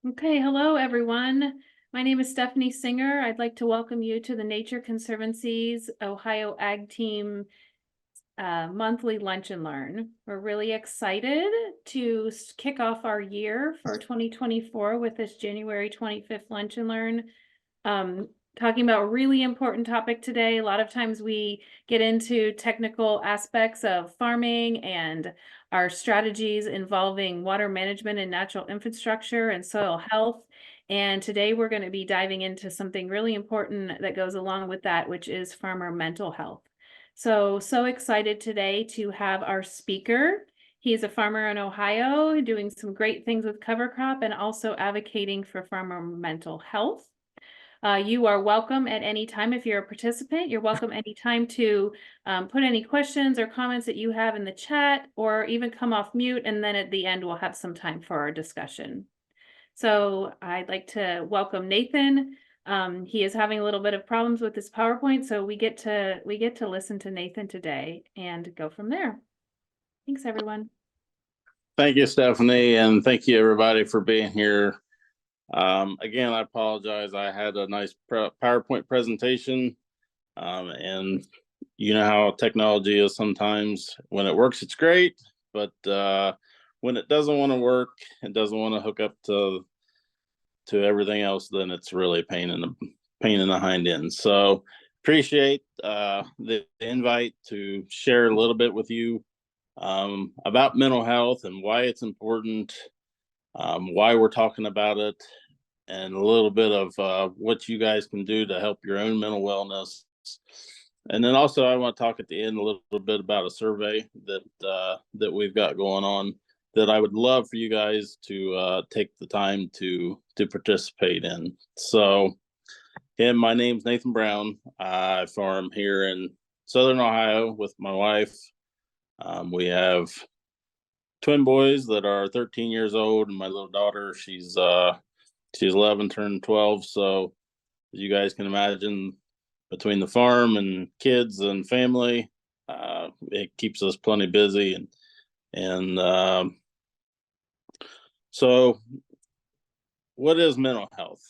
Okay, hello everyone. My name is Stephanie Singer. I'd like to welcome you to the Nature Conservancy's Ohio Ag Team monthly Lunch and Learn. We're really excited to kick off our year for 2024 with this January 25th Lunch and Learn. Um, Talking about a really important topic today. A lot of times we get into technical aspects of farming and our strategies involving water management and natural infrastructure and soil health. And today we're going to be diving into something really important that goes along with that, which is farmer mental health. So excited today to have our speaker. He is a farmer in Ohio doing some great things with cover crop and also advocating for farmer mental health. You are welcome at any time. If you're a participant, you're welcome anytime to put any questions or comments that you have in the chat, or even come off mute, and then at the end we'll have some time for our discussion. So I'd like to welcome Nathan. He is having a little bit of problems with his PowerPoint, so we get to listen to Nathan today and go from there. Thanks, everyone. Thank you, Stephanie, and thank you everybody for being here. Again, I apologize. I had a nice PowerPoint presentation, and you know how technology is sometimes. When it works, it's great, but when it doesn't want to work, it doesn't want to hook up to everything else, then it's really a pain in the hind end. So appreciate the invite to share a little bit with you about mental health and why it's important, why we're talking about it, and a little bit of what you guys can do to help your own mental wellness. And then also, I want to talk at the end a little bit about a survey that we've got going on that I would love for you guys to take the time to participate in. So, again, my name's Nathan Brown. I farm here in Southern Ohio with my wife. We have twin boys that are 13 years old, and my little daughter, she's 11, turned 12. So as you guys can imagine, between the farm and kids and family, it keeps us plenty busy. And so what is mental health?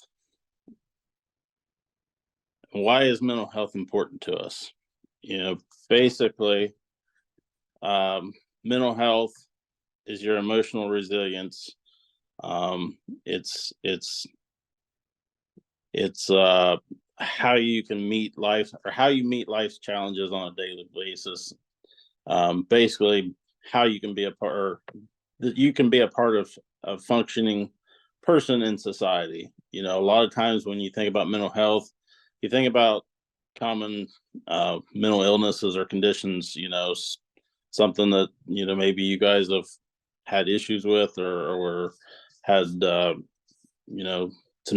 Why is mental health important to us? Basically, mental health is your emotional resilience. It's how you can meet life, or how you meet life's challenges on a daily basis. Basically, how you can be a part, that you can be a part of a functioning person in society. A lot of times when you think about mental health, you think about common mental illnesses or conditions. Something that maybe you guys have had issues with, or had some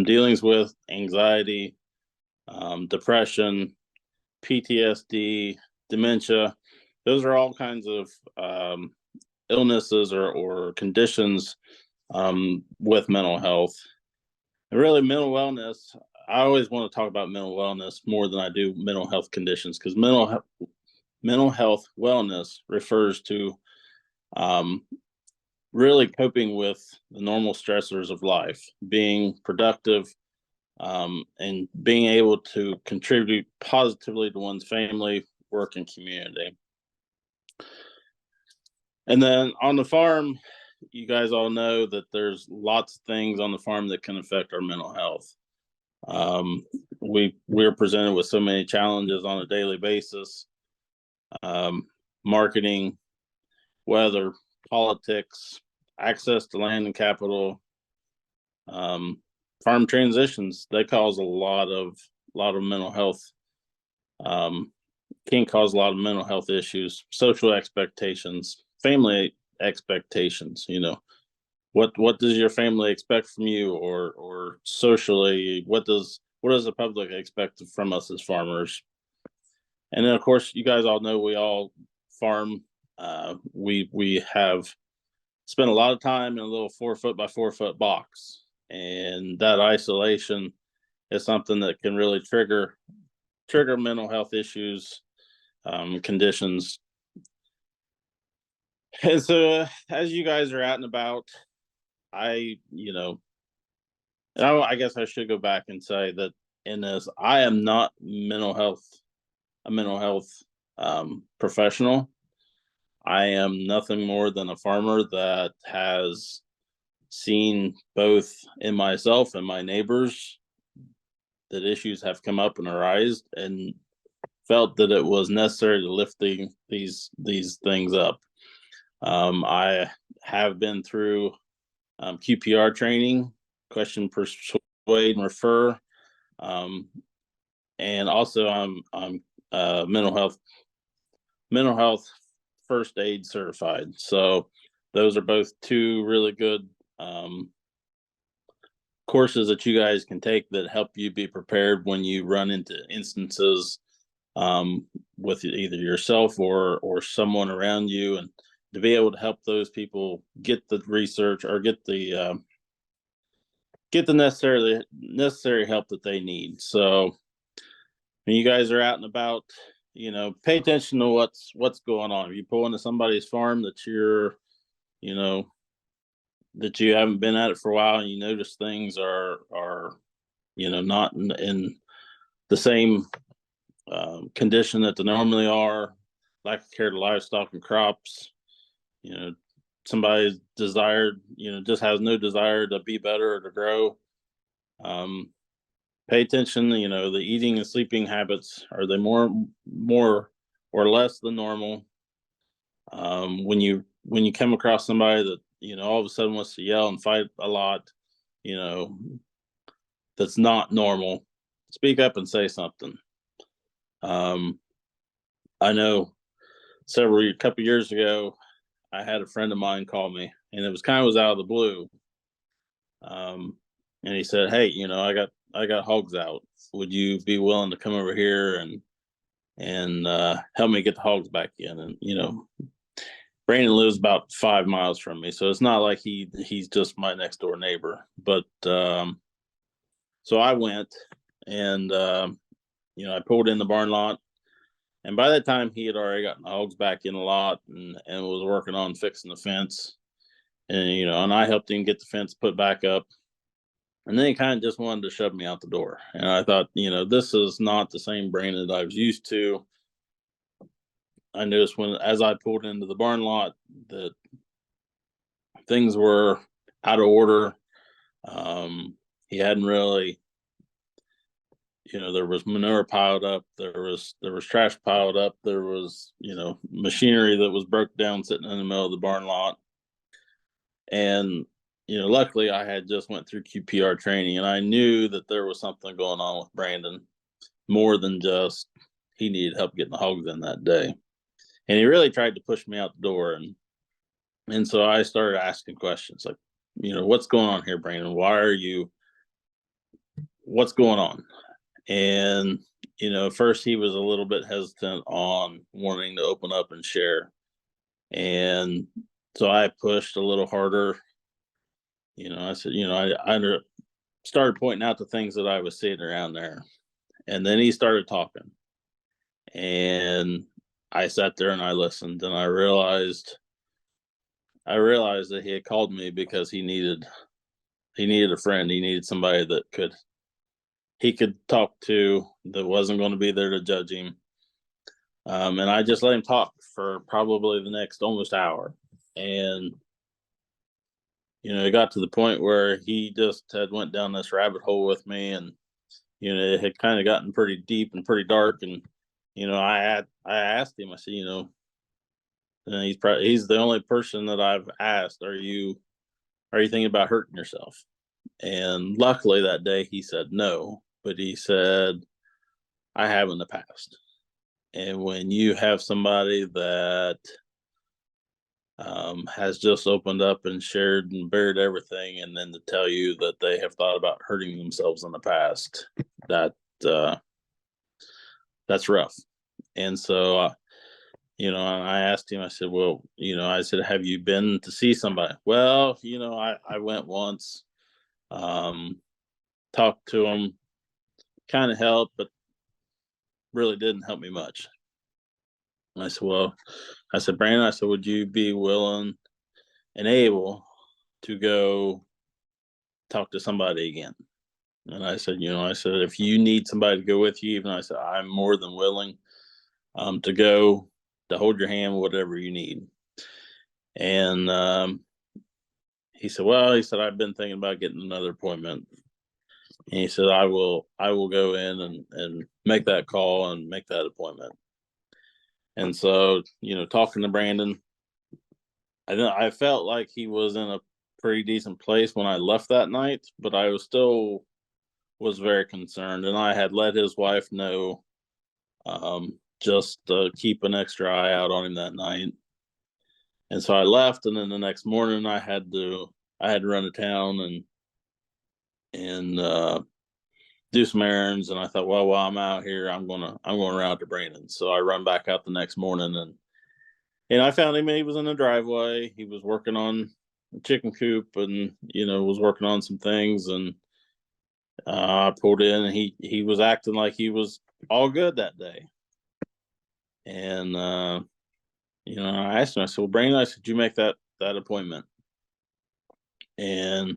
dealings with: anxiety, depression, PTSD, dementia. Those are all kinds of illnesses or conditions with mental health. And really, mental wellness, I always want to talk about mental wellness more than I do mental health conditions, because mental health wellness refers to really coping with the normal stressors of life, being productive, and being able to contribute positively to one's family, work, and community. And then on the farm, you guys all know that there's lots of things on the farm that can affect our mental health. We're presented with so many challenges on a daily basis: marketing, weather, politics, access to land and capital, farm transitions. They cause a lot of mental health, can cause a lot of mental health issues. Social expectations, family expectations. What does your family expect from you, or socially, what does the public expect from us as farmers? And then, of course, you guys all know we all farm. We have spent a lot of time in a little 4 foot by 4 foot box, and that isolation is something that can really trigger mental health issues, conditions. And so, as you guys are out and about, I I guess I should go back and say that in this, I am not a mental health professional. I am nothing more than a farmer that has seen both in myself and my neighbors that issues have come up and arisen, and felt that it was necessary to lift these things up. I have been through QPR training, question, persuade, and refer, um, and also I'm mental health first aid certified. So those are both two really good courses that you guys can take that help you be prepared when you run into instances with either yourself or someone around you, and to be able to help those people get the research or get the necessary help that they need. So when you guys are out and about, pay attention to what's going on. If you pull into somebody's farm that you know that you haven't been at it for a while, and you notice things are not in the same condition that they normally are, lack of care to livestock and crops, somebody's desired, just has no desire to be better or to grow. Pay attention, the eating and sleeping habits, are they more or less than normal? When you come across somebody that, all of a sudden wants to yell and fight a lot, that's not normal, speak up and say something. I know a couple years ago, I had a friend of mine call me, and it was out of the blue. And he said, "Hey, I got hogs out. Would you be willing to come over here and help me get the hogs back in?" And Brandon lives about 5 miles from me, so it's not like he's just my next door neighbor. But so I went, and I pulled in the barn lot, and by that time he had already gotten the hogs back in the lot and was working on fixing the fence, and I helped him get the fence put back up. And then he kind of just wanted to shove me out the door. And I thought, this is not the same Brandon that I was used to. I noticed as I pulled into the barn lot, that things were out of order. He hadn't really, there was manure piled up. There was trash piled up. There was, machinery that was broke down sitting in the middle of the barn lot. And luckily I had just went through QPR training, and I knew that there was something going on with Brandon, more than just he needed help getting the hogs in that day. And he really tried to push me out the door, and so I started asking questions like, what's going on here, Brandon? What's going on? And first he was a little bit hesitant on wanting to open up and share, and so I pushed a little harder. I said, I started pointing out the things that I was seeing around there. And then he started talking. And I sat there and I listened, and I realized that he had called me because he needed a friend. He needed somebody that he could talk to, that wasn't going to be there to judge him. And I just let him talk for probably the next almost hour. And it got to the point where he just had went down this rabbit hole with me, and it had kind of gotten pretty deep and pretty dark. And I asked him, I said, and he's the only person that I've asked, are you thinking about hurting yourself? And luckily that day he said no, but he said, I have in the past. And when you have somebody that has just opened up and shared and bared everything, and then to tell you that they have thought about hurting themselves in the past, that's rough. And so I asked him, I said, well, have you been to see somebody? Well, I went once, talked to him, kind of helped, but really didn't help me much. And I said, well, Brandon, would you be willing and able to go talk to somebody again. And I said, I said, if you need somebody to go with you, even I said, I'm more than willing to go, to hold your hand, whatever you need. And he said, well, he said, I've been thinking about getting another appointment. And he said, I will go in and make that call and make that appointment. And so, talking to Brandon, I felt like he was in a pretty decent place when I left that night, but I was very concerned, and I had let his wife know, just to keep an extra eye out on him that night. And so I left, and then the next morning I had to run to town and do some errands. And I thought, well, while I'm out here, I'm going around to Brandon. So I run back out the next morning, and I found him. He was in the driveway. He was working on a chicken coop, and was working on some things. And I pulled in, and he was acting like he was all good that day. And I asked him. I said, "Well, Brandon," I said, "Did you make that appointment?" And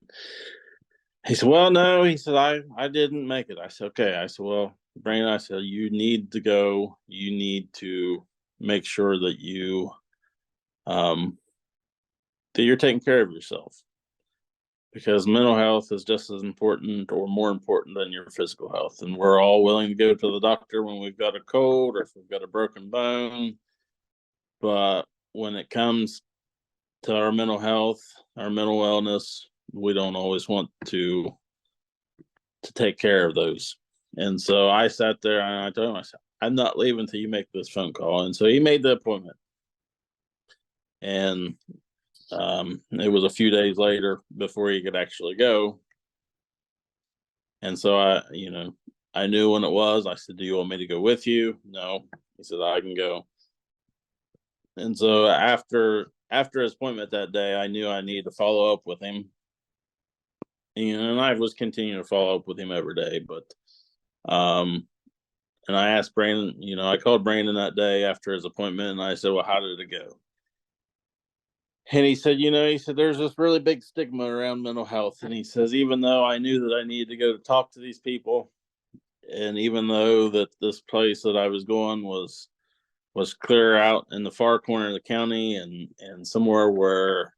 he said, "Well, no." He said, I didn't make it." I said, "Okay." I said, "Well, Brandon," I said, "you need to go. You need to make sure that you're taking care of yourself, because mental health is just as important or more important than your physical health. And we're all willing to go to the doctor when we've got a cold or if we've got a broken bone. But when it comes to our mental health, our mental wellness, we don't always want to take care of those." And so I sat there and I told him, I said, "I'm not leaving until you make this phone call." And so he made the appointment. And it was a few days later before he could actually go. And so I knew when it was. I said, "Do you want me to go with you?" "No." He said, "I can go." And so after his appointment that day, I knew I needed to follow up with him. And I was continuing to follow up with him every day. But and I asked Brandon, I called Brandon that day after his appointment, and I said, "Well, how did it go?" And he said, "There's this really big stigma around mental health." And he says, "Even though I knew that I needed to go to talk to these people, and even though that this place that I was going was clear out in the far corner of the county, and somewhere where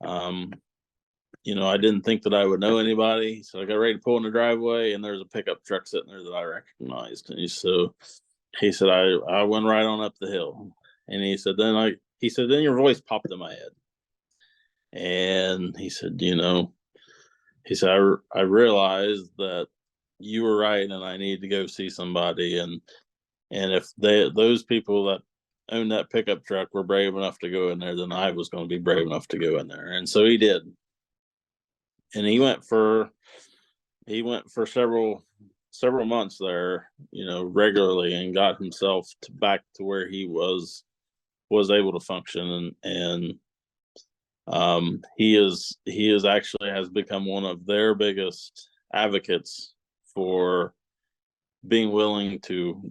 I didn't think that I would know anybody." So I got ready to pull in the driveway, and there's a pickup truck sitting there that I recognized. And he said, I went right on up the hill." And he said, then your voice popped in my head. And he said, I realized that you were right, and I need to go see somebody. And if those people that owned that pickup truck were brave enough to go in there, then I was going to be brave enough to go in there. And so he did. And he went for several months there, regularly, and got himself back to where he was able to function. And he is actually has become one of their biggest advocates for being willing to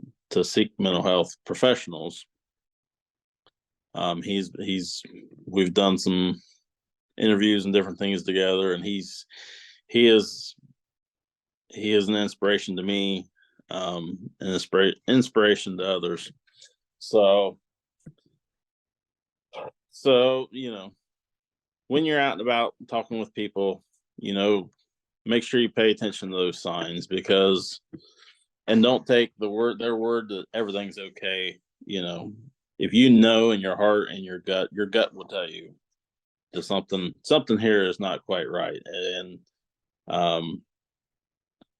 seek mental health professionals. We've done some interviews and different things together, and he is an inspiration to me, an inspiration to others. So when you're out and about talking with people, make sure you pay attention to those signs, and don't take their word that everything's okay. If in your heart and your gut will tell you that something here is not quite right.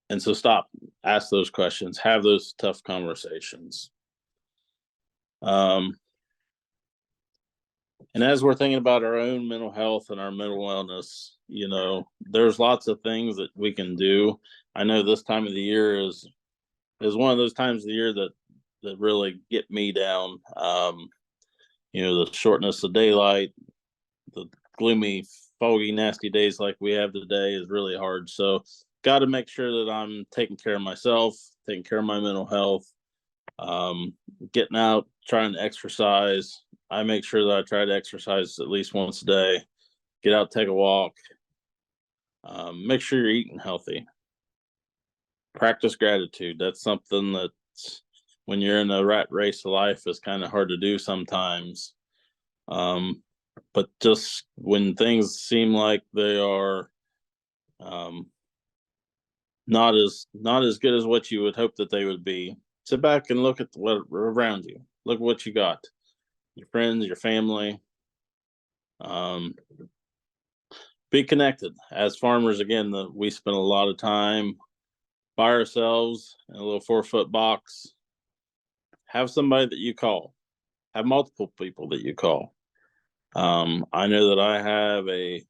And so stop, ask those questions, have those tough conversations. And as we're thinking about our own mental health and our mental wellness, there's lots of things that we can do. I know this time of the year is one of those times of the year that really get me down. The shortness of daylight, the gloomy, foggy, nasty days like we have today is really hard. So got to make sure that I'm taking care of myself, taking care of my mental health, getting out, trying to exercise. I make sure that I try to exercise at least once a day, get out, take a walk. Make sure you're eating healthy. Practice gratitude. That's something that's, when you're in a rat race of life, is kind of hard to do sometimes. But just when things seem like they are not as good as what you would hope that they would be, sit back and look at what around you. Look at what you got. Your friends, your family. Be connected. As farmers, again, we spend a lot of time by ourselves in a little 4-foot box. Have somebody that you call. Have multiple people that you call. I know that I have a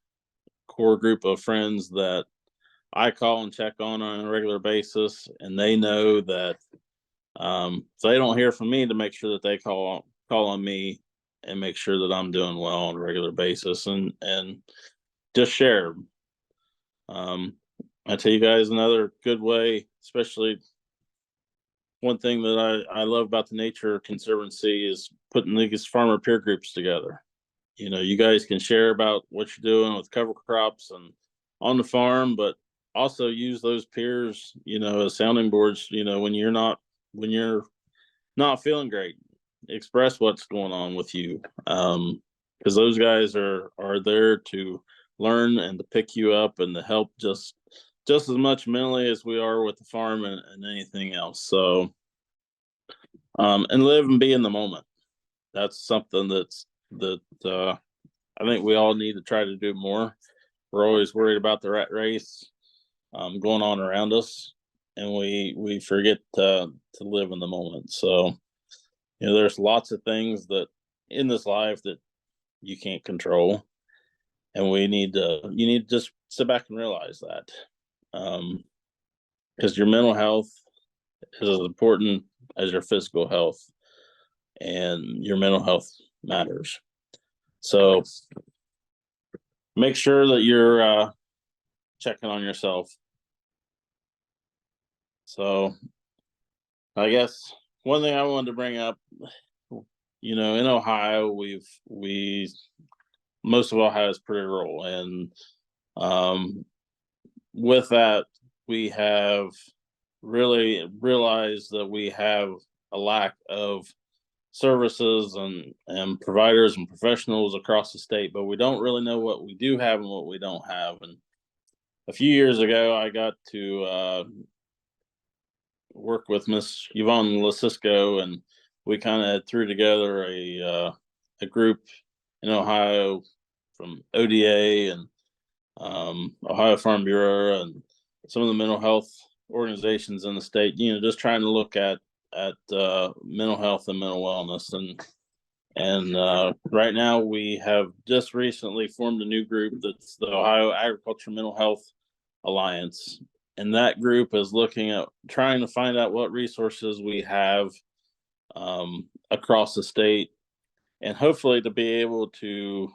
core group of friends that I call and check on a regular basis, and they know that if they don't hear from me, to make sure that they call on me and make sure that I'm doing well on a regular basis, and just share. I tell you guys another good way, especially one thing that I love about the Nature Conservancy, is putting these farmer peer groups together. You guys can share about what you're doing with cover crops and on the farm, but also use those peers, as sounding boards. When you're not feeling great, express what's going on with you, because those guys are there to learn and to pick you up and to help just as much mentally as we are with the farm and anything else. So, and live and be in the moment. That's something that I think we all need to try to do more. We're always worried about the rat race going on around us, and we forget to live in the moment. So, there's lots of things that in this life that you can't control, and you need to just sit back and realize that, because your mental health is as important as your physical health, and your mental health matters. So make sure that you're checking on yourself. So I guess one thing I wanted to bring up, in Ohio, most of Ohio is pretty rural, and with that, we have really realized that we have a lack of services and providers and professionals across the state, but we don't really know what we do have and what we don't have. And a few years ago, I got to work with Miss Yvonne Lasisco, and we kind of threw together a group in Ohio from ODA and Ohio Farm Bureau and some of the mental health organizations in the state. Just trying to look at mental health and mental wellness, and right now we have just recently formed a new group that's the Ohio Agriculture Mental Health Alliance, and that group is looking at trying to find out what resources we have across the state, and hopefully to be able to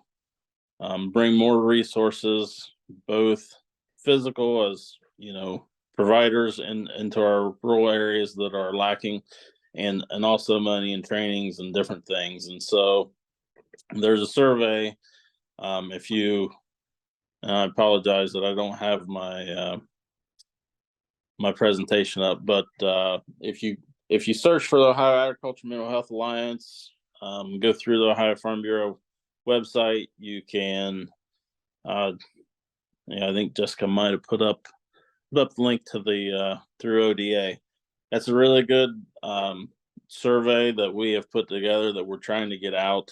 bring more resources, both physical, as providers into our rural areas that are lacking, and also money and trainings and different things. And so there's a survey. If you, I apologize that I don't have my my presentation up, but if you search for the Ohio Agriculture Mental Health Alliance, go through the Ohio Farm Bureau website, you can I think Jessica might have put up the link to the through ODA. That's a really good survey that we have put together, that we're trying to get out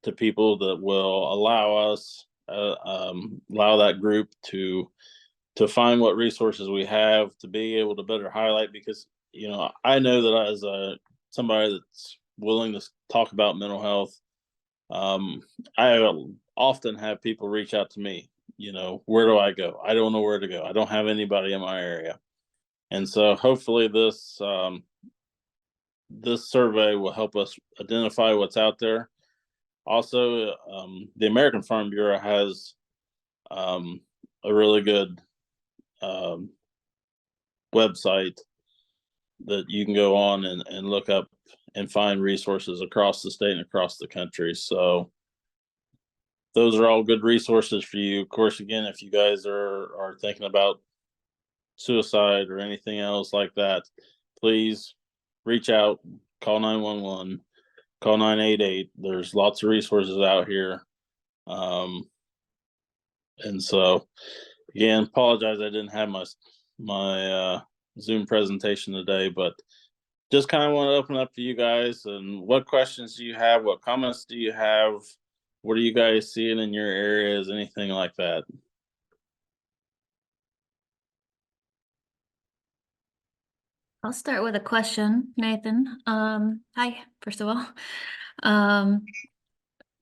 to people, that will allow us allow that group to find what resources we have, to be able to better highlight, because I know that as somebody that's willing to talk about mental health, I often have people reach out to me, where do I go? I don't know where to go. I don't have anybody in my area. And so hopefully this survey will help us identify what's out there. Also, the American Farm Bureau has a really good website that you can go on and look up and find resources across the state and across the country. So those are all good resources for you. Of course, again, if you guys are thinking about suicide or anything else like that, please reach out, call 911, call 988. There's lots of resources out here. And so again, apologize I didn't have my Zoom presentation today, but just kind of want to open up to you guys, and what questions do you have? What comments do you have? What are you guys seeing in your areas? Anything like that? I'll start with a question, Nathan. Hi, first of all. Um,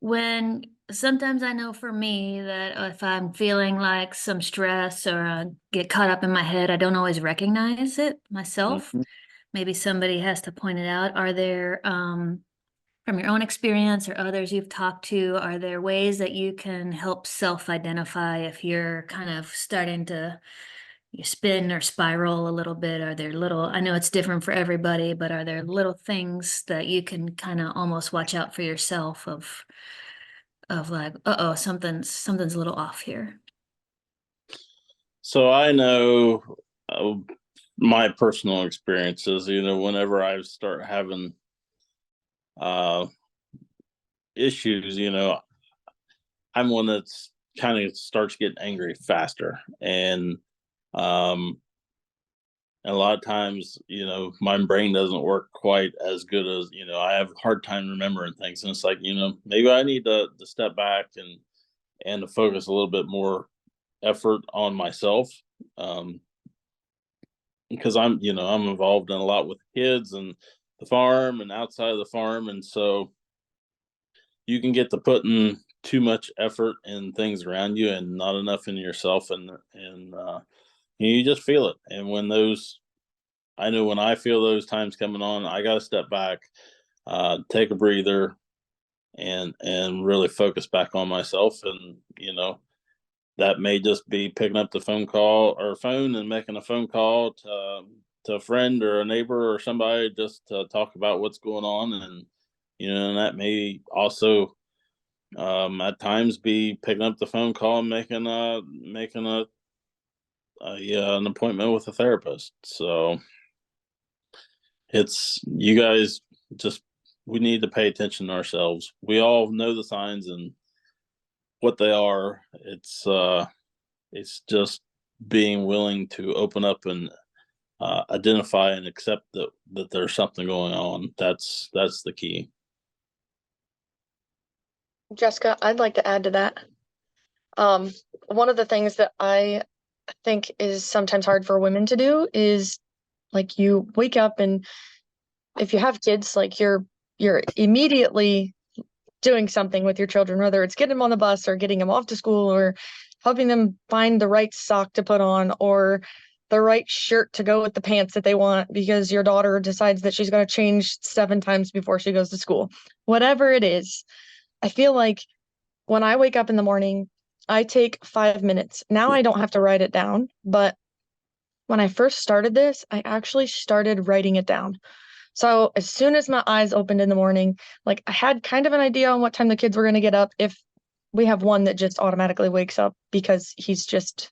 when sometimes I know for me that if I'm feeling like some stress or get caught up in my head, I don't always recognize it myself. Mhm. Maybe somebody has to point it out. Are there, from your own experience or others you've talked to, are there ways that you can help self-identify if you're kind of starting to you spin or spiral a little bit? Are there little, I know it's different for everybody, but are there little things that you can kind of almost watch out for yourself of like, uh-oh, something's a little off here? So I know my personal experiences, whenever I start having uh issues, I'm one that's kind of starts getting angry faster. Um and a lot of times, my brain doesn't work quite as good as, I have a hard time remembering things. And it's like, maybe I need to step back and to focus a little bit more effort on myself. Um, because I'm involved in a lot with kids and the farm and outside of the farm. And so you can get to putting too much effort in things around you and not enough in yourself. And you just feel it. And I know when I feel those times coming on, I got to step back, take a breather, and really focus back on myself. And that may just be picking up the phone and making a phone call to a friend or a neighbor or somebody just to talk about what's going on. And that may also at times be picking up the phone call and making an appointment with a therapist. So it's you guys just we need to pay attention to ourselves. We all know the signs and what they are. It's just being willing to open up and identify and accept that there's something going on. That's the key. Jessica, I'd like to add to that. One of the things that I think is sometimes hard for women to do is like you wake up and if you have kids, like you're immediately doing something with your children, whether it's getting them on the bus or getting them off to school or helping them find the right sock to put on or the right shirt to go with the pants that they want because your daughter decides that she's going to change 7 times before she goes to school. Whatever it is, I feel like when I wake up in the morning, I take 5 minutes. Now I don't have to write it down, but when I first started this, I actually started writing it down. So as soon as my eyes opened in the morning, like I had kind of an idea on what time the kids were going to get up. If we have one that just automatically wakes up because he's just,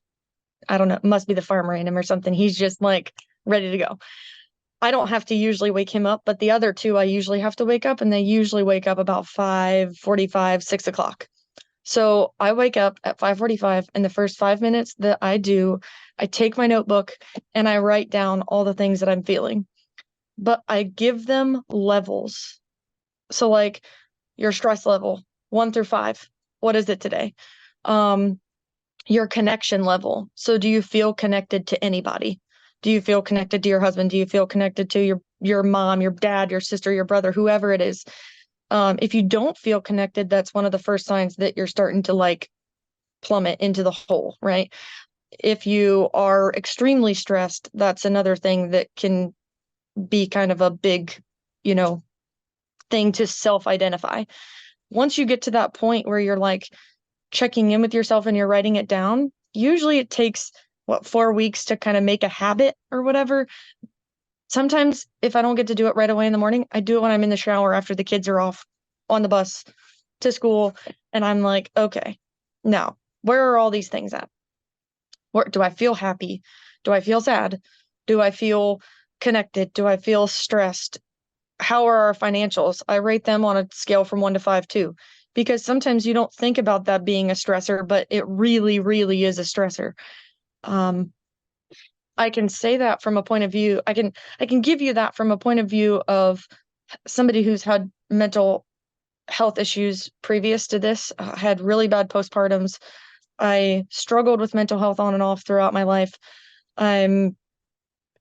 I don't know, it must be the farmer in him or something. He's just like ready to go. I don't have to usually wake him up, but the other two I usually have to wake up, and they usually wake up about 5:45, 6 o'clock. So I wake up at 5:45, and the first 5 minutes that I do, I take my notebook and I write down all the things that I'm feeling. But I give them levels. So like your stress level, 1 through 5. What is it today? Your connection level. So do you feel connected to anybody? Do you feel connected to your husband? Do you feel connected to your mom, your dad, your sister, your brother, whoever it is? If you don't feel connected, that's one of the first signs that you're starting to like plummet into the hole, right? If you are extremely stressed, that's another thing that can be kind of a big, you know, thing to self-identify. Once you get to that point where you're like checking in with yourself and you're writing it down, usually it takes 4 weeks to kind of make a habit or whatever. Sometimes if I don't get to do it right away in the morning, I do it when I'm in the shower after the kids are off on the bus to school and I'm like, okay, now where are all these things at? Where do I feel happy? Do I feel sad? Do I feel connected? Do I feel stressed? How are our financials? I rate them on a scale from 1 to 5 too, because sometimes you don't think about that being a stressor, but it really, really is a stressor. I can say that from a point of view, I can give you that from a point of view of somebody who's had mental health issues previous to this, had really bad postpartums. I struggled with mental health on and off throughout my life.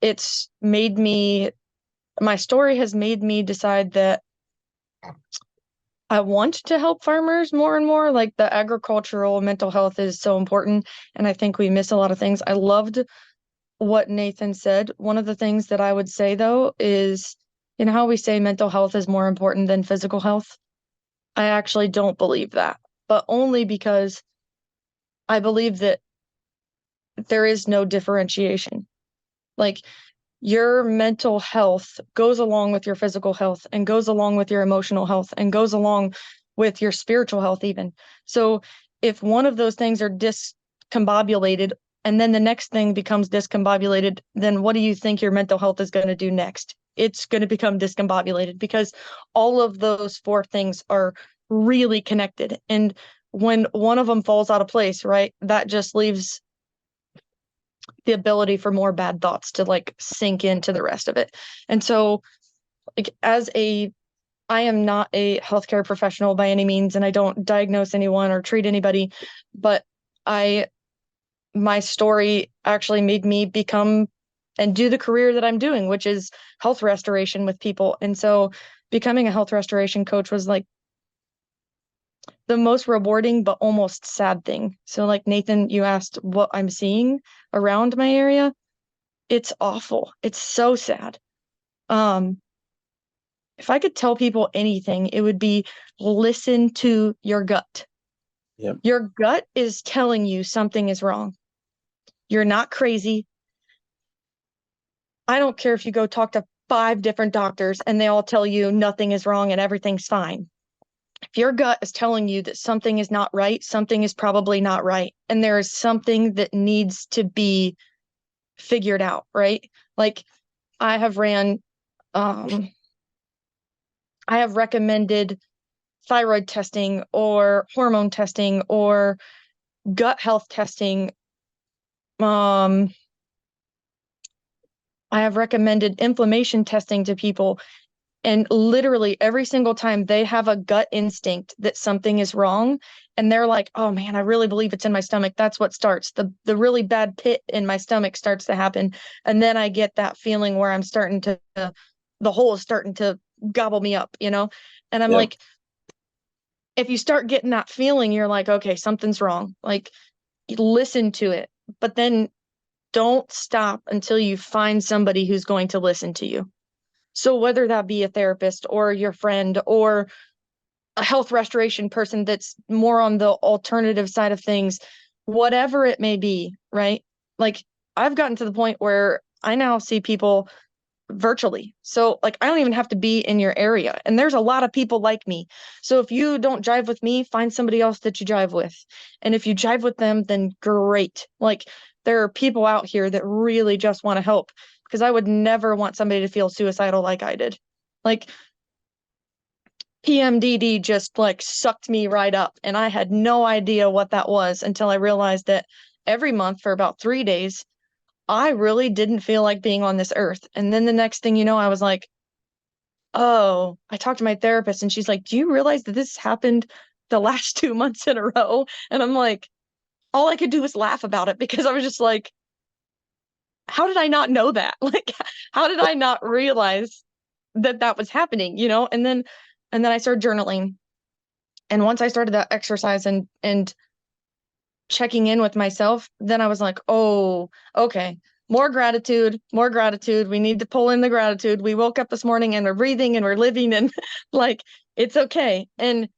It's made me, my story has made me decide that I want to help farmers more and more. Like the agricultural mental health is so important. And I think we miss a lot of things. I loved what Nathan said. One of the things that I would say though is, you know how we say mental health is more important than physical health? I actually don't believe that, but only because I believe that there is no differentiation. Like your mental health goes along with your physical health and goes along with your emotional health and goes along with your spiritual health even. So if one of those things are discombobulated and then the next thing becomes discombobulated, then what do you think your mental health is going to do next? It's going to become discombobulated because all of those four things are really connected. And when one of them falls out of place, right, that just leaves the ability for more bad thoughts to like sink into the rest of it. And so like I am not a healthcare professional by any means, and I don't diagnose anyone or treat anybody, but my story actually made me become and do the career that I'm doing, which is health restoration with people. And so becoming a health restoration coach was like the most rewarding but almost sad thing. So like Nathan, you asked what I'm seeing around my area. It's awful. It's so sad. If I could tell people anything, it would be listen to your gut. Yep. Your gut is telling you something is wrong. You're not crazy. I don't care if you go talk to 5 different doctors and they all tell you nothing is wrong and everything's fine. If your gut is telling you that something is not right, something is probably not right. And there is something that needs to be figured out, right? Like I have recommended thyroid testing or hormone testing or gut health testing. I have recommended inflammation testing to people. And literally every single time they have a gut instinct that something is wrong. And they're like, oh man, I really believe it's in my stomach. That's what starts. The really bad pit in my stomach starts to happen. And then I get that feeling where I'm starting to, the hole is starting to gobble me up, you know? And I'm Yep. like, if you start getting that feeling, you're like, okay, something's wrong. Like listen to it, but then don't stop until you find somebody who's going to listen to you. So whether that be a therapist or your friend or a health restoration person that's more on the alternative side of things, whatever it may be, right? Like I've gotten to the point where I now see people virtually. So like I don't even have to be in your area. And there's a lot of people like me. So if you don't jive with me, find somebody else that you jive with. And if you jive with them, then great. Like there are people out here that really just want to help because I would never want somebody to feel suicidal like I did. Like PMDD just like sucked me right up and I had no idea what that was until I realized that every month for about 3 days I really didn't feel like being on this earth. And then the next thing you know, I was like, oh, I talked to my therapist and she's like, do you realize that this happened the last 2 months in a row? And I'm like, all I could do was laugh about it because I was just like, how did I not know that? Like, how did I not realize that that was happening, you know? And then I started journaling. And once I started that exercise and checking in with myself, then I was like, oh, okay, more gratitude, more gratitude. We need to pull in the gratitude. We woke up this morning and we're breathing and we're living and like, it's okay. And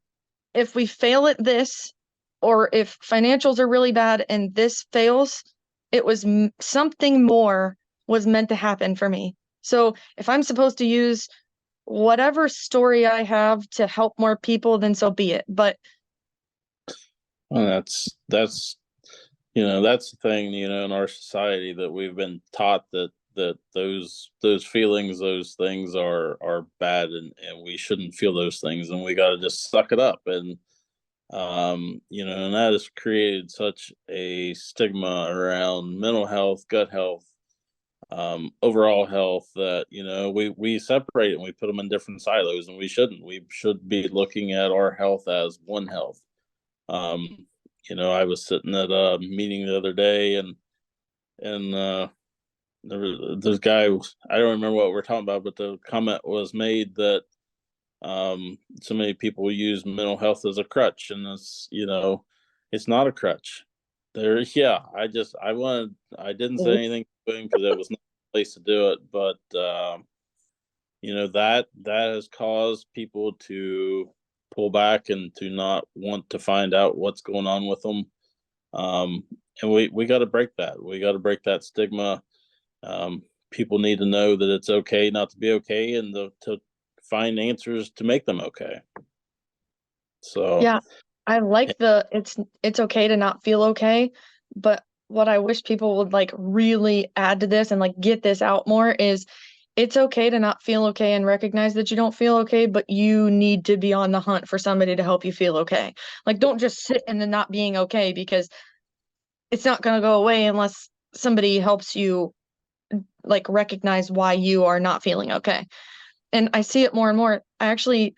if we fail at this, or if financials are really bad and this fails, it was something more was meant to happen for me. So if I'm supposed to use whatever story I have to help more people, then so be it. But Well, that's that's the thing, in our society, that we've been taught that those feelings, those things are bad, and we shouldn't feel those things, and we got to just suck it up. And and that has created such a stigma around mental health, gut health, overall health, that we separate it and we put them in different silos, and we shouldn't. We should be looking at our health as one health. um I was sitting at a meeting the other day, and this guy, I don't remember what we're talking about, but the comment was made that so many people use mental health as a crutch, and it's not a crutch. I didn't say anything to him because it was not the place to do it, but that has caused people to pull back and to not want to find out what's going on with them. And we got to break that. We got to break that stigma. People need to know that it's okay not to be okay, and to find answers to make them okay. So yeah, I like it's okay to not feel okay, but what I wish people would like really add to this and like get this out more is it's okay to not feel okay and recognize that you don't feel okay, but you need to be on the hunt for somebody to help you feel okay. Like, don't just sit in the not being okay, because it's not going to go away unless somebody helps you like recognize why you are not feeling okay. And I see it more and more. I actually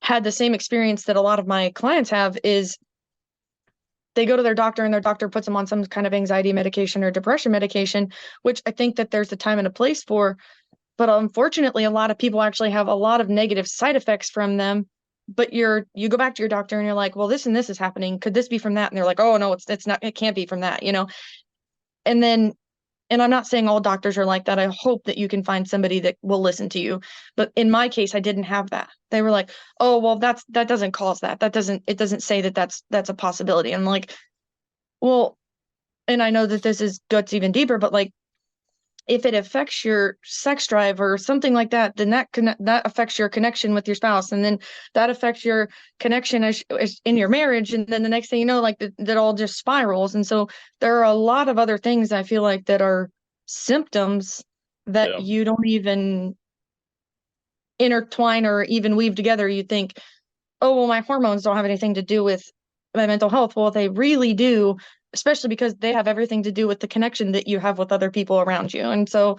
had the same experience that a lot of my clients have is they go to their doctor and their doctor puts them on some kind of anxiety medication or depression medication, which I think that there's a time and a place for. But unfortunately, a lot of people actually have a lot of negative side effects from them. But you go back to your doctor and you're like, well, this and this is happening. Could this be from that? And they're like, oh no, it's not, it can't be from that, And then, and I'm not saying all doctors are like that. I hope that you can find somebody that will listen to you. But in my case, I didn't have that. They were like, oh, well, that doesn't cause that. It doesn't say that that's a possibility. I'm like, well, and I know that this gets even deeper, but like, if it affects your sex drive or something like that, then that affects your connection with your spouse, and then that affects your connection as in your marriage, and then the next thing you know, like that all just spirals. And so there are a lot of other things I feel like that are symptoms that yeah, you don't even intertwine or even weave together. You think, oh, well, my hormones don't have anything to do with my mental health. Well, they really do, especially because they have everything to do with the connection that you have with other people around you. And so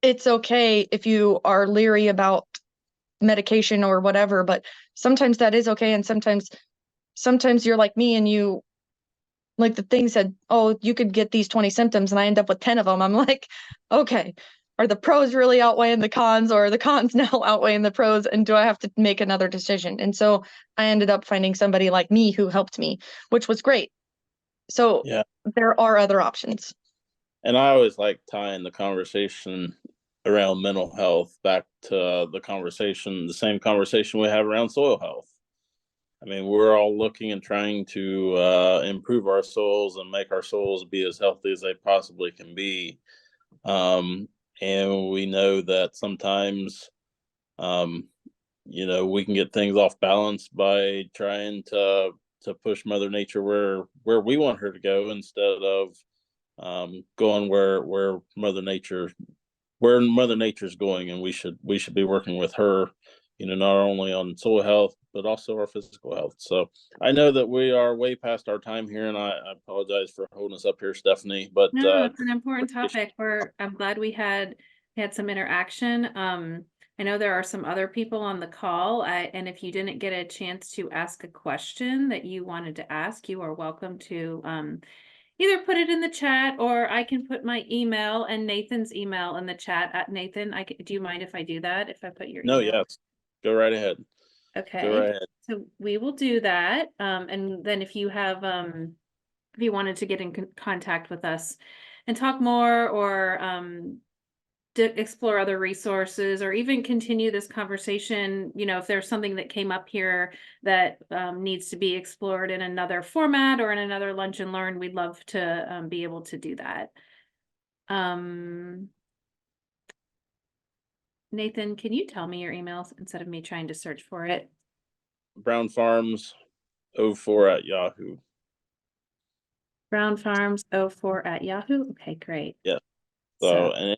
it's okay if you are leery about medication or whatever, but sometimes that is okay. And sometimes you're like me and you like the thing said, oh, you could get these 20 symptoms and I end up with 10 of them. I'm like, okay, are the pros really outweighing the cons, or are the cons now outweighing the pros? And do I have to make another decision? And so I ended up finding somebody like me who helped me, which was great. So yeah. there are other options. And I always like tying the conversation around mental health back to the same conversation we have around soil health. I mean, we're all looking and trying to improve our soils and make our soils be as healthy as they possibly can be. And we know that sometimes, we can get things off balance by trying to push Mother Nature where we want her to go, instead of going where Mother Nature's going, and we should be working with her, not only on soil health but also our physical health. So I know that we are way past our time here, and I apologize for holding us up here, Stephanie. But No, it's an important topic. I'm glad we had some interaction. I know there are some other people on the call, and if you didn't get a chance to ask a question that you wanted to ask, you are welcome to either put it in the chat, or I can put my email and Nathan's email in the chat. At Nathan, do you mind if I do that? If I put your no, email? yes, go right ahead. Okay. Go right ahead. So we will do that. And then if you have if you wanted to get in contact with us and talk more, or to explore other resources, or even continue this conversation, if there's something that came up here that needs to be explored in another format or in another lunch and learn, we'd love to be able to do that. Nathan, can you tell me your emails instead of me trying to search for it? Brown Farms 04 at Yahoo. brownfarms04@yahoo. Okay, great. Yeah. So, and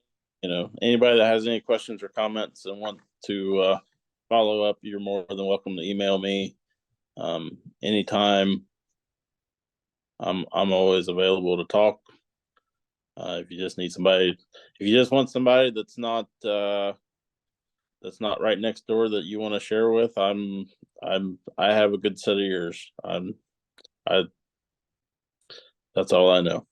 anybody that has any questions or comments and want to follow up, you're more than welcome to email me anytime. I'm always available to talk. If you just need somebody, if you just want somebody that's not right next door that you want to share with, I have a good set of ears. That's all I know.